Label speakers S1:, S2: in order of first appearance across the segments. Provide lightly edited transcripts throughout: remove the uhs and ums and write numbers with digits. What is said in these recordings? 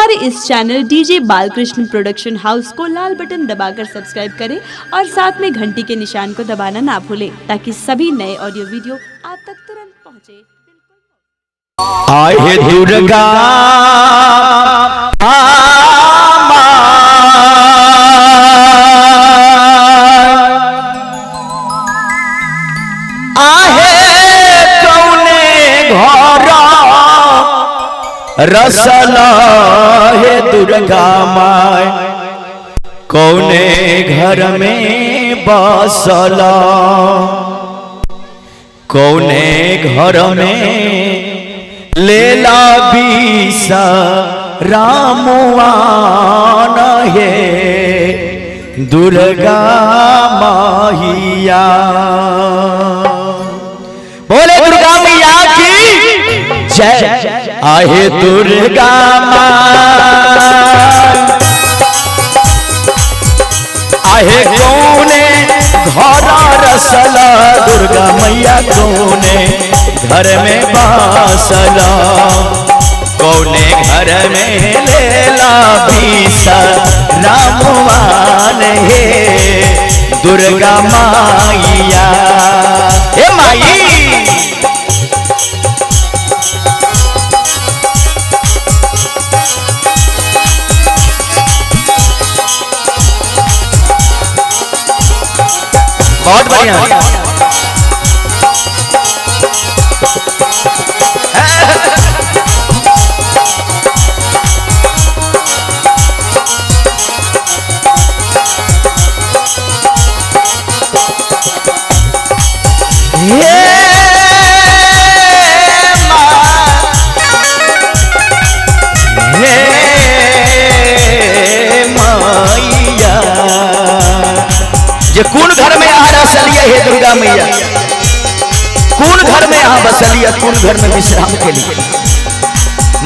S1: हमारे इस channel DJ Balakrishna production house को लाल बटन दबाकर सब्सक्राइब करें और साथ में घंटी के निशान को दबाना ना भूलें ताकि सभी नए ऑडियो वीडियो आप तक तुरंत पहुंचे।
S2: आए दुर्गा रसला हे दुर्गा माय कौने घर में बसला कौने घर में लेला बीसा रामुआन हे दुर्गा माहिया। बोले दुर्गा मैया की जय। आहे दुर्गा आहे कौने घर रसला दुर्गा मैया कौने घर में बसला कौने घर में लेला बीसा रामवान हे दुर्गा माइया। हे माई बहुत बढ़िया। ये कौन घर में यहाँ रसलिया हे दुर्गा मैया कौन घर में यहाँ बसलिया कौन घर में विश्राम के लिए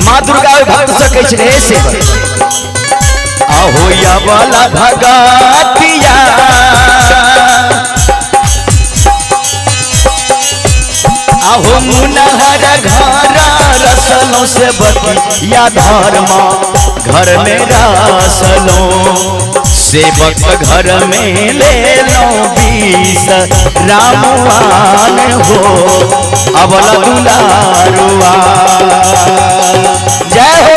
S2: माँ दुर्गा भक्त सके से आहो या वाला भगतिया आहो मुनहर घर रसलों से बतिया धर्म घर में रसलो सेवक घर में ले लो बीस रामवान हो अबल दुलारुआ। जय हो।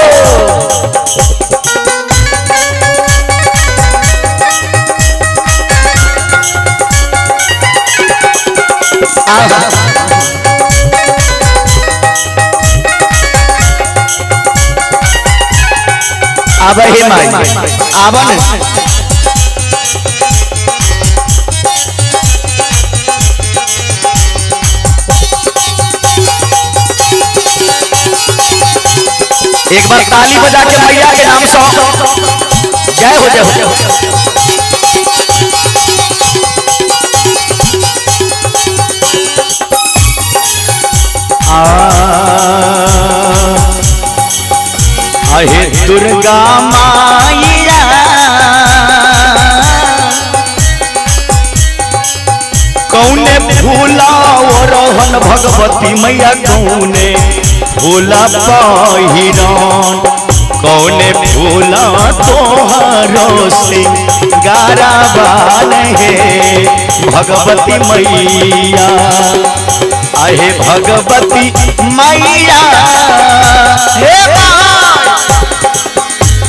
S2: आब हे माई आवन एक बार ताली बजा के मैया के नाम से जय हो जय हो। आहे दुर्गा माइया कौने फूला रोहन भगवती मैया कौने फूला पहिरन कौने फूला तोहरो से गाराबान हे भगवती मैया। आहे भगवती मैया हे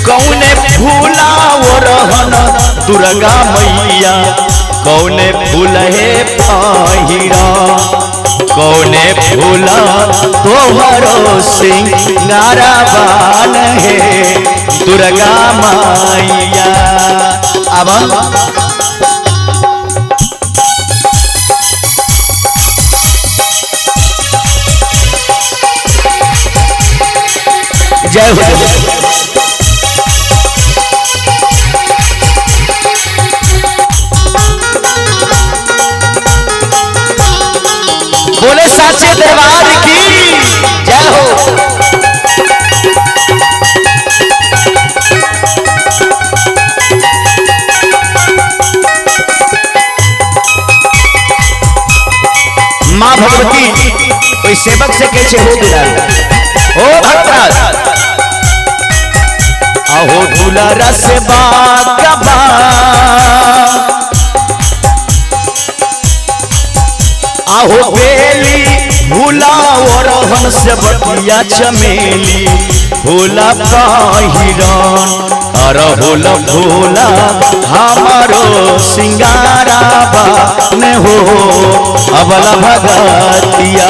S2: कौने फूला रहन दुर्गा मैया कौने फूल हे पहिरा कौने फूला तोहरो सिंगाराबान हे दुर्गा माइया। अब जय हो। बोले साचे दरबार की जय हो। माँ भगवती कोई सेवक से कैसे हो गया हो भक्तराज आहो दुलारा से बागबा आहो बेली भूला और हम से बतिया चमेली भोला पाहिरान अरहुल भोला हमारो सिंगाराबा ने हो अबला भगतिया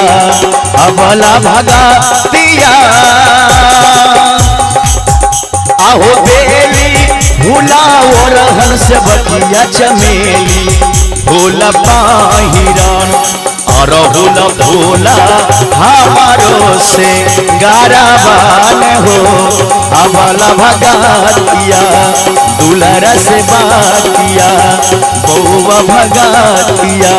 S2: अबला भगतिया आहो बेली भूला और हंस बतिया चमेली भोला पाहिरान अरहुल भोला हमारो से गाराबान हो अबला भगतिया दुलारा से बातिया बउआ भगतिया।